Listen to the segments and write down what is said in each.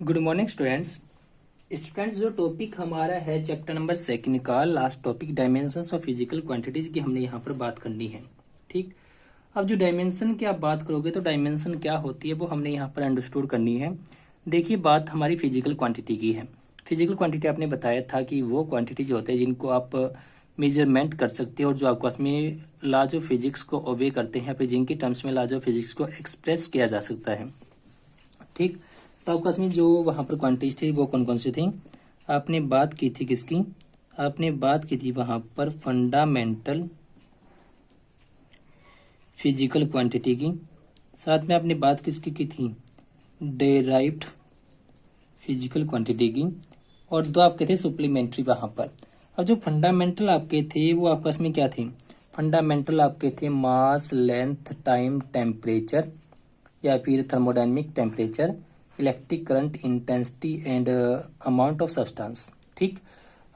Good morning students जो topic हमारा है चैप्टर नंबर 2 का last topic dimensions of physical quantities की हमने यहाँ पर बात करनी है। ठीक, अब जो डायमेंशन की आप बात करोगे तो डायमेंशन क्या होती है वो हमने यहाँ पर अंडरस्टूड करनी है। देखिए, बात हमारी फिजिकल क्वांटिटी की है। फिजिकल क्वांटिटी आपने बताया था कि वो क्वांटिटी जो होते हैं जिनको आप मेजरमेंट कर सकते हो और जो आपको उसमें लॉज ऑफ फिजिक्स को ओबे करते हैं, फिर जिनकी टर्म्स में लॉज ऑफ फिजिक्स को एक्सप्रेस किया जा सकता है। ठीक, तो आपके पास में जो वहां पर क्वांटिटीज थी वो कौन कौन सी थी? आपने बात की थी किसकी? आपने बात की थी वहां पर फंडामेंटल फिजिकल क्वांटिटी की। साथ में आपने बात किसकी की थी? डेराइव्ड फिजिकल क्वांटिटी की। और दो आपके थे सप्लीमेंट्री वहां पर। अब जो फंडामेंटल आपके थे वो आपके पास में क्या थे? फंडामेंटल आपके थे मास, लेंथ, टाइम, टेम्परेचर या फिर thermodynamic temperature, electric current, intensity and amount of substance. ठीक,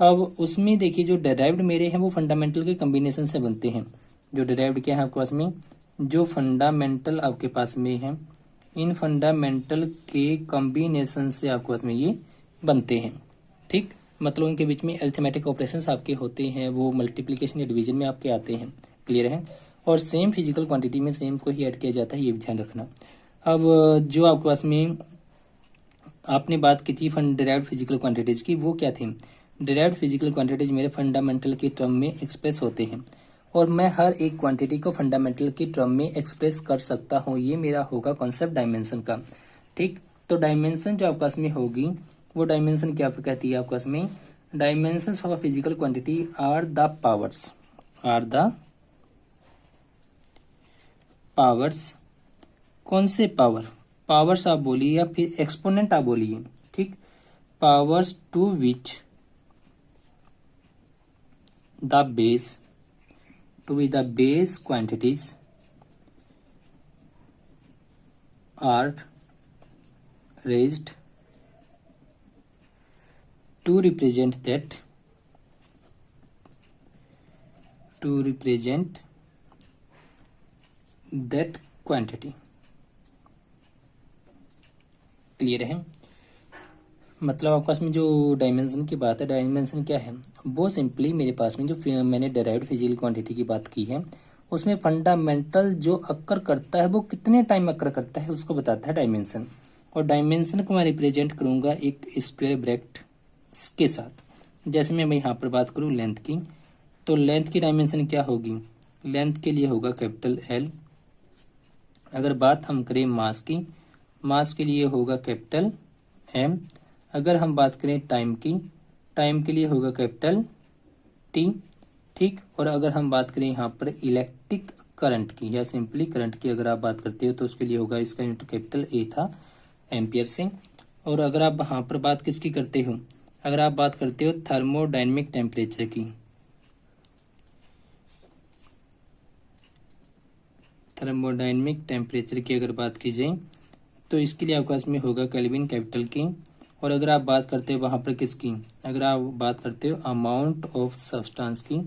अब उसमें देखिए जो डेराइव्ड मेरे हैं वो फंडामेंटल के कॉम्बिनेशन से बनते हैं। जो डेराइव्ड क्या है आपके पास में? जो फंडामेंटल आपके पास में है, इन फंडामेंटल के कॉम्बिनेशन से आपके पास में ये बनते हैं। ठीक, मतलब उनके बीच में अरिथमेटिक ऑपरेशंस आपके होते हैं, वो मल्टीप्लिकेशन या डिवीजन में आपके आते हैं। क्लियर है? और सेम फिजिकल क्वांटिटी में सेम को ही ऐड किया जाता है, ये भी ध्यान रखना। अब जो आपके पास में आपने बात की थी डिराइव्ड फिजिकल क्वांटिटीज की, वो क्या थी? डिराइव्ड फिजिकल क्वांटिटीज मेरे फंडामेंटल के टर्म में एक्सप्रेस होते हैं और मैं हर एक क्वांटिटी को फंडामेंटल के टर्म में एक्सप्रेस कर सकता हूँ। ये मेरा होगा कॉन्सेप्ट डायमेंशन का। ठीक, तो डायमेंशन जो आपके पास में होगी वो डायमेंशन क्या कहती है आपके पास में? Dimensions of physical quantity are the powers, कौन से पावर? पावर्स आप बोलिए या फिर एक्सपोनेंट आप बोलिए। ठीक, powers to which the base quantities are raised to represent that quantity। Clear है? मतलब आपके पास में जो डायमेंशन की बात है, डायमेंशन क्या है? वो सिंपली मेरे पास में जो मैंने डेराइव्ड फिजिकल क्वांटिटी की बात की है उसमें फंडामेंटल जो अक्कर करता है वो कितने टाइम अक्कर करता है उसको बताता है डायमेंशन। और डायमेंशन को मैं रिप्रेजेंट करूंगा एक स्क्वायर ब्रैकेट के साथ। जैसे मैं यहाँ पर बात करूँ लेंथ की, तो लेंथ की डायमेंशन क्या होगी? लेंथ के लिए होगा कैपिटल एल। अगर बात हम करें मास की, मास के लिए होगा कैपिटल एम। अगर हम बात करें टाइम की, टाइम के लिए होगा कैपिटल टी। ठीक, और अगर हम बात करें यहाँ पर इलेक्ट्रिक करंट की या सिंपली करंट की अगर आप बात करते हो तो उसके लिए होगा, इसका यूनिट कैपिटल ए था एम्पियर से। और अगर आप यहाँ पर बात किसकी करते हो? अगर आप बात करते हो थर्मोडायनेमिक टेम्परेचर की, थर्मोडायनेमिक टेम्परेचर की अगर बात की जाए तो इसके लिए आपके पास में होगा केल्विन कैपिटल की। और अगर आप बात करते हो वहां पर किसकी? अगर आप बात करते हो अमाउंट ऑफ सब्सटेंस की,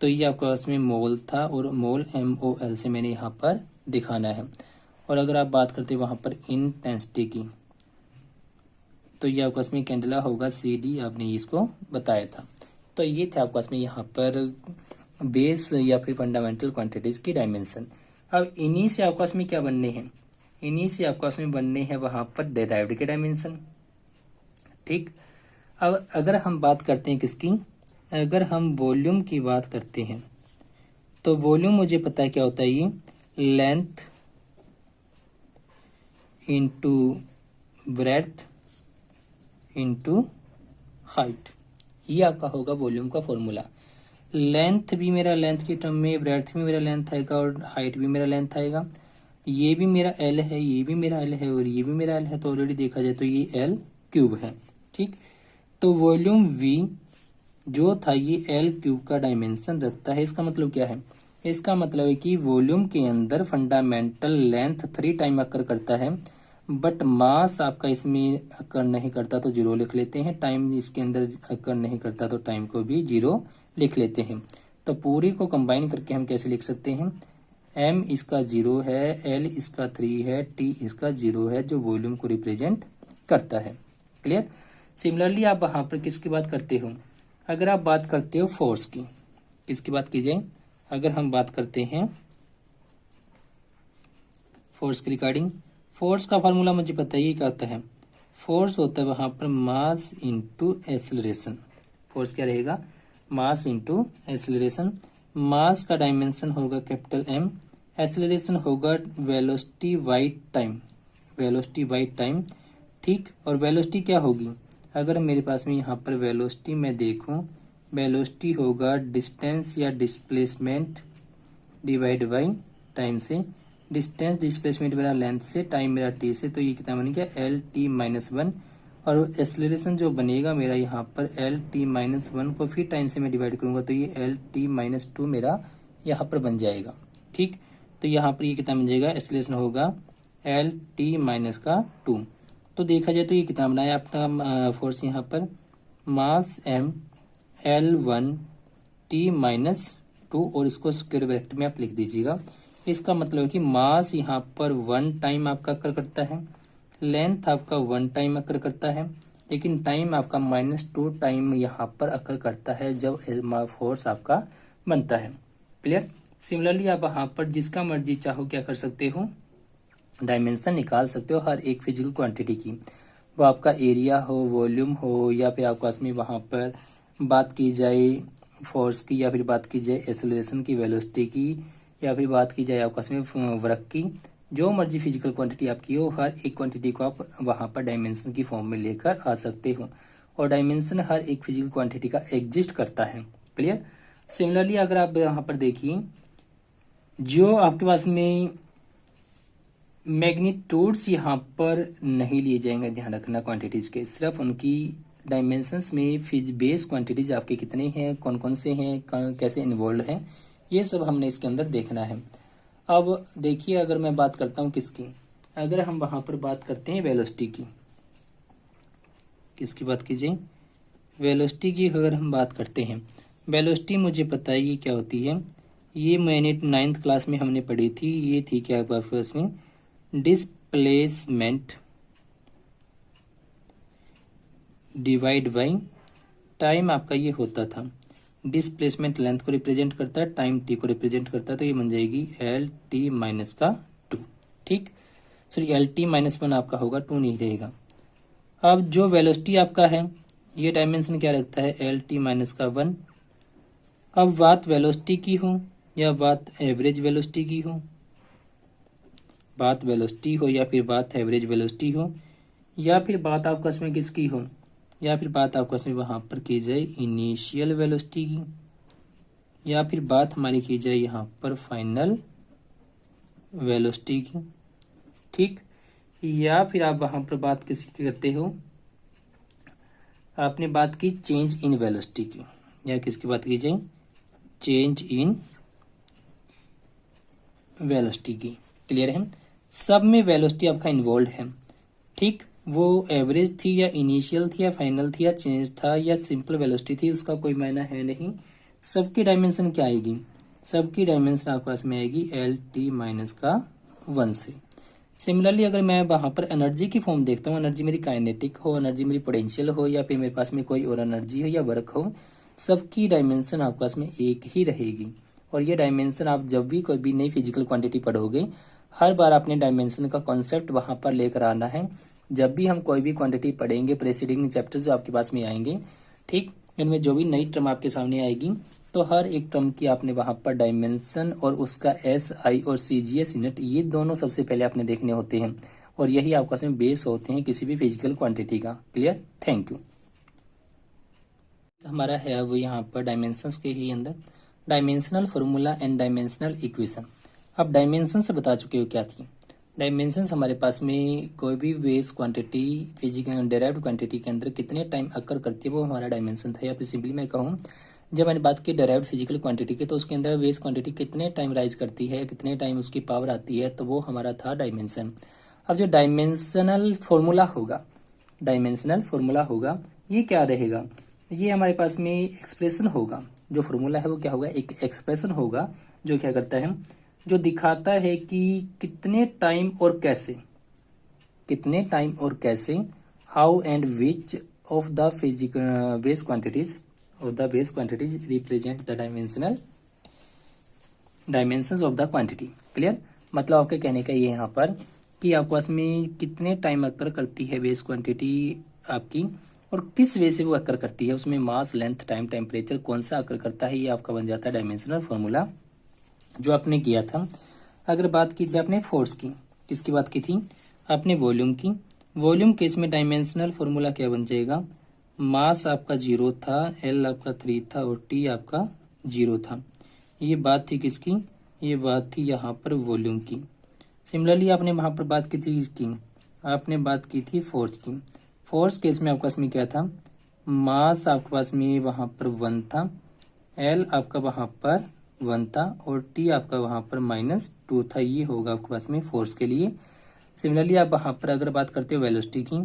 तो ये आपके पास में मोल था और मोल MOL से मैंने यहाँ पर दिखाना है। और अगर आप बात करते हो वहां पर इंटेंसिटी की, तो ये आपके पास में कैंडला होगा CD, आपने इसको बताया था। तो ये थे आपके पास में यहाँ पर बेस या फिर फंडामेंटल क्वांटिटीज की डायमेंशन। अब इन्हीं से आपके पास में क्या बनने हैं? इन्हीं से आपके पास में बनने हैं वहां पर डेराइव्ड के डायमेंशन। ठीक, अब अगर हम बात करते हैं किसकी? अगर हम वॉल्यूम की बात करते हैं तो वॉल्यूम मुझे पता है क्या होता है, ये length into breadth into height, ये आपका होगा वॉल्यूम का फॉर्मूला। लेंथ भी मेरा लेंथ की टर्म में, ब्रेड्थ भी मेरा लेंथ आएगा और हाइट भी मेरा लेंथ आएगा। ये भी मेरा L है, ये भी मेरा L है और ये भी मेरा L है, तो ऑलरेडी देखा जाए तो ये L³ है। ठीक, तो वॉल्यूम V जो था ये L³ का डायमेंशन रखता है। इसका मतलब क्या है? इसका मतलब है कि वॉल्यूम के अंदर फंडामेंटल लेंथ 3 टाइम अकर करता है, बट मास आपका इसमें अकर नहीं करता तो 0 लिख लेते हैं। टाइम इसके अंदर अकर नहीं करता तो टाइम को भी 0 लिख लेते हैं। तो पूरी को कंबाइन करके हम कैसे लिख सकते हैं? M इसका 0 है, L इसका 3 है, T इसका 0 है, जो वॉल्यूम को रिप्रेजेंट करता है। क्लियर। सिमिलरली आप वहां पर किसकी बात करते हो, अगर आप बात करते हो फोर्स की, किसकी बात की जाए, अगर हम बात करते हैं फोर्स के रिगार्डिंग, फोर्स का फॉर्मूला मुझे पता ही क्या होता है, फोर्स होता है वहां पर मास इंटू एक्सेलरेशन। फोर्स क्या रहेगा, मास इंटू एक्सेलरेशन। मास का डायमेंशन होगा कैपिटल एम, एक्सेलरेशन होगा velocity by time, velocity by time, ठीक। और वेलोसिटी क्या होगी, अगर मेरे पास में यहाँ पर वेलोसिटी मैं देखूं, वेलोसिटी होगा डिस्टेंस या डिस्प्लेसमेंट डिवाइड बाई टाइम से, डिस्टेंस डिस्प्लेसमेंट मेरा लेंथ से, टाइम मेरा टी से, तो ये कितना बन गया एल टी माइनस वन। और एक्सेलरेशन जो बनेगा मेरा यहाँ पर एल टी माइनस वन को फिर टाइम से मैं डिवाइड करूंगा तो ये एल टी माइनस टू मेरा यहाँ पर बन जाएगा, ठीक। तो यहाँ पर ये कितना बन जाएगा, एक्सेलरेशन होगा एल टी माइनस का टू। तो देखा जाए तो ये कितना बनाया आपका फोर्स यहाँ पर mass M L one T minus two, और इसको स्क्वायर ब्रैकेट में आप लिख दीजिएगा। इसका मतलब है कि मास यहाँ पर वन टाइम आपका अकर करता है, लेंथ आपका वन टाइम अकर करता है, लेकिन टाइम आपका माइनस टू टाइम यहाँ पर अकर करता है जब फोर्स आपका बनता है, क्लियर। सिमिलरली आप वहां पर जिसका मर्जी चाहो क्या कर सकते हो, डायमेंशन निकाल सकते हो हर एक फिजिकल क्वांटिटी की, वो आपका एरिया हो, वॉल्यूम हो, या फिर आपको में वहां पर बात की जाए फोर्स की, या फिर बात की जाए एक्सेलरेशन की, वेलोसिटी की, या फिर बात की जाए आपको में वर्क की, जो मर्जी फिजिकल क्वांटिटी आपकी हो, हर एक क्वांटिटी को आप वहां पर डायमेंशन की फॉर्म में लेकर आ सकते हो, और डायमेंशन हर एक फिजिकल क्वांटिटी का एग्जिस्ट करता है, क्लियर। सिमिलरली अगर आप यहाँ पर देखिए, जो आपके पास में मैग्नीट्यूड्स यहाँ पर नहीं लिए जाएंगे, ध्यान रखना क्वांटिटीज के, सिर्फ उनकी डायमेंशंस में बेस क्वांटिटीज आपके कितने हैं, कौन कौन से हैं, कैसे इन्वॉल्व हैं, ये सब हमने इसके अंदर देखना है। अब देखिए अगर मैं बात करता हूँ किसकी, अगर हम वहां पर बात करते हैं वेलोसिटी की, किसकी बात कीजिए, वेलोसिटी की अगर हम बात करते हैं, वेलोसिटी मुझे पता है ये क्या होती है, ये मैंने 9th क्लास में हमने पढ़ी थी, ये थी क्या आपस में डिस्प्लेसमेंट डिवाइड बाई टाइम, आपका ये होता था, डिस्प्लेसमेंट लेंथ को रिप्रेजेंट करता है, टाइम टी को रिप्रेजेंट करता है, तो ये बन जाएगी एल टी माइनस का टू, ठीक। Sorry L T minus one आपका होगा, टू नहीं रहेगा। अब जो वेलोसिटी आपका है ये डायमेंशन क्या रखता है, एल टी माइनस का वन। अब बात वेलोसिटी की हो या बात एवरेज वेलोसिटी की हो, बात वेलोसिटी हो या फिर बात एवरेज वेलोसिटी हो, या फिर बात आपका इसमें किसकी हो, या फिर बात आपको इसमें वहां पर की जाए इनिशियल वेलोसिटी की, या फिर बात हमारी की जाए यहाँ पर फाइनल वेलोसिटी की, ठीक। या फिर आप वहां पर बात किसकी करते हो, आपने बात की चेंज इन वेलोसिटी की, या किसकी बात की जाए, चेंज इन वेलोसिटी की, क्लियर है। सब में वेलोसिटी आपका इन्वॉल्व है, ठीक। वो एवरेज थी या इनिशियल थी या फाइनल थी या चेंज था या सिंपल वेलोसिटी थी, उसका कोई मायना है नहीं। सबकी डायमेंशन क्या आएगी, सबकी डायमेंशन आपके पास में आएगी एल टी माइनस का वन से। सिमिलरली अगर मैं वहां पर एनर्जी की फॉर्म देखता हूँ, एनर्जी मेरी काइनेटिक हो, एनर्जी मेरी पोटेंशियल हो, या फिर मेरे पास में कोई और एनर्जी हो या वर्क हो, सबकी डायमेंशन आपके पास में एक ही रहेगी। और ये डायमेंशन आप जब भी कोई भी नई फिजिकल क्वांटिटी पढ़ोगे, हर बार आपने डायमेंशन का कॉन्सेप्ट वहां पर लेकर आना है। जब भी हम कोई भी क्वांटिटी पढ़ेंगे, प्रेसिडिंग चैप्टर्स जो आपके पास में आएंगे, ठीक, इनमें जो भी नई टर्म आपके सामने आएगी, तो हर एक टर्म की आपने वहां पर डायमेंशन और उसका एस आई और सीजीएस यूनिट, ये दोनों सबसे पहले आपने देखने होते हैं, और यही आपका इसमें बेस होते हैं किसी भी फिजिकल क्वांटिटी का, क्लियर। Thank you. हमारा है वो यहाँ पर डायमेंशंस के ही अंदर dimensional formula and dimensional equation. अब डायमेंशन से बता चुके हो क्या थी, डायमेंशंस हमारे पास में कोई भी base quantity physical derived quantity के अंदर कितने टाइम अकर करती है वो हमारा डायमेंशन था। या फिर सिंपली मैं कहूँ, जब मैंने बात की डेराइव्ड फिजिकल क्वांटिटी की, तो उसके अंदर बेस क्वांटिटी कितने टाइम राइज करती है, कितने टाइम उसकी पावर आती है, तो वो हमारा था डायमेंशन। अब जो डायमेंशनल फॉर्मूला होगा, डायमेंशनल फॉर्मूला होगा, ये क्या रहेगा, ये हमारे पास में एक्सप्रेशन होगा। जो फॉर्मूला है वो क्या होगा, एक एक्सप्रेशन होगा जो क्या करता है, जो दिखाता है कि कितने टाइम और कैसे, कितने टाइम और कैसे how and which of the physical base quantities represent the dimensions of the quantity. Clear, मतलब आपके कहने का ये यहाँ पर कि आपके पास में कितने टाइम अकर करती है बेस क्वांटिटी आपकी, और किस वे से वो अकर करती है, उसमें मास, लेंथ, टाइम, टेम्परेचर कौन सा अकर करता है, ये आपका बन जाता है डायमेंशनल फॉर्मूला जो आपने किया था। अगर बात की थी आपने फोर्स की, किसकी बात की थी आपने, वॉल्यूम की। वॉल्यूम केस में डायमेंशनल फॉर्मूला क्या बन जाएगा, मास आपका 0 था, एल आपका 3 था और टी आपका 0 था। ये बात थी किसकी, ये बात थी यहाँ पर वॉल्यूम की। सिमिलरली आपने वहां पर बात की थी इसकी, आपने बात की थी फोर्स की। फोर्स केस में आपके पास में क्या था, मास आपके पास में वहां पर 1 था, एल आपका वहां पर 1 था और टी आपका वहां पर -2 था। ये होगा आपके पास में फोर्स के लिए। सिमिलरली आप वहां पर अगर बात करते हो वेलोसिटी की,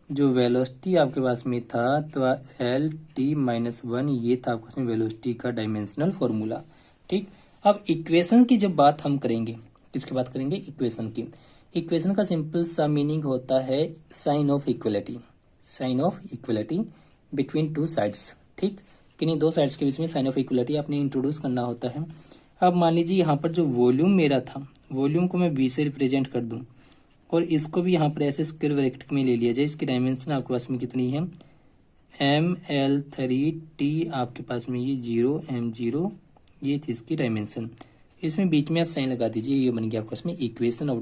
जो वेलोसिटी आपके पास में था तो एल टी -1 ये था आपके पास में वेलोसिटी का डायमेंशनल फॉर्मूला। ठीक, अब इक्वेशन की जब बात हम करेंगे, किसकी बात करेंगे, इक्वेशन की। इक्वेशन का सिंपल सा मीनिंग होता है sign of equality, sign of equality between two sides. ठीक, किन्हीं दो साइड्स के बीच में साइन ऑफ इक्वलिटी आपने इंट्रोड्यूस करना होता है। अब मान लीजिए यहाँ पर जो वॉल्यूम मेरा था, वॉल्यूम को मैं v से रिप्रेजेंट कर दूं और इसको भी यहाँ पर ऐसे स्क्वायर ब्रैकेट में ले लिया जाए। इसकी डायमेंशन आपके पास में कितनी है, ml3t आपके पास में ये 0 m0, ये थी इसकी डायमेंशन। इसमें बीच में आप साइन लगा दीजिए, ये बन गया आपके पास में इक्वेशन ऑफ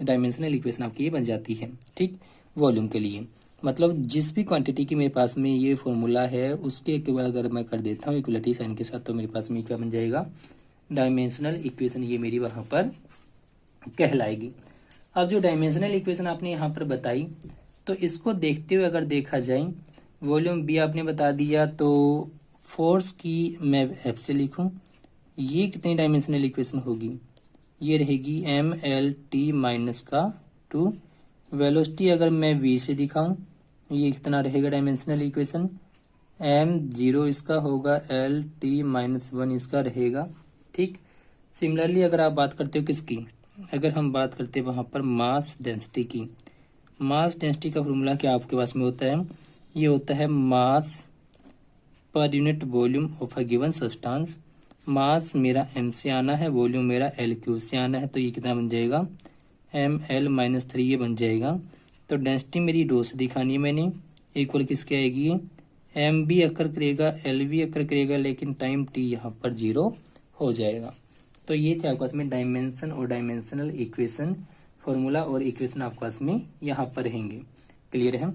डायमेंशनल इक्वेशन आपकी ये बन जाती है। ठीक, वॉल्यूम के लिए मतलब जिस भी क्वांटिटी की मेरे पास में ये फॉर्मूला है उसके इक्वल अगर मैं कर देता हूँ इक्वलिटी साइन के साथ, तो मेरे पास में क्या बन जाएगा, डायमेंशनल इक्वेशन ये मेरी वहां पर कहलाएगी। अब जो डायमेंशनल इक्वेशन आपने यहाँ पर बताई, तो इसको देखते हुए अगर देखा जाए, वॉल्यूम बी आपने बता दिया, तो फोर्स की मैं एफ से लिखूं, ये कितनी डायमेंशनल इक्वेशन होगी, ये रहेगी mlt-2। वेलोसिटी अगर मैं v से दिखाऊं, ये कितना रहेगा डायमेंशनल इक्वेशन, m0 इसका होगा, lt-1 इसका रहेगा। ठीक, सिमिलरली अगर आप बात करते हो किसकी, अगर हम बात करते हैं वहां पर मास डेंसिटी की, मास डेंसिटी का फॉर्मूला क्या आपके पास में होता है, ये होता है mass per unit volume of a given substance. Mass मेरा m से आना है, वॉल्यूम मेरा L3 से आना है, तो ये कितना बन जाएगा, ml-3 ये बन जाएगा। तो डेंसिटी मेरी रो से दिखानी है मैंने, इक्वल किसके आएगी, m भी अकर करेगा, L भी अकर करेगा, लेकिन टाइम t यहाँ पर 0 हो जाएगा। तो ये थे आपके पास में डायमेंशन और डायमेंशनल इक्वेशन फॉर्मूला और इक्वेशन आपके पास में यहाँ पर रहेंगे। क्लियर है,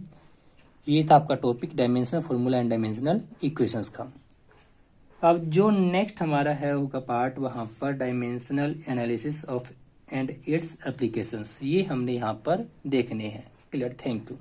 ये था आपका topic dimensional formula and dimensional equations का। अब जो नेक्स्ट हमारा है होगा पार्ट, वहां पर dimensional analysis of and it's applications, ये हमने यहाँ पर देखने हैं। Clear, thank you.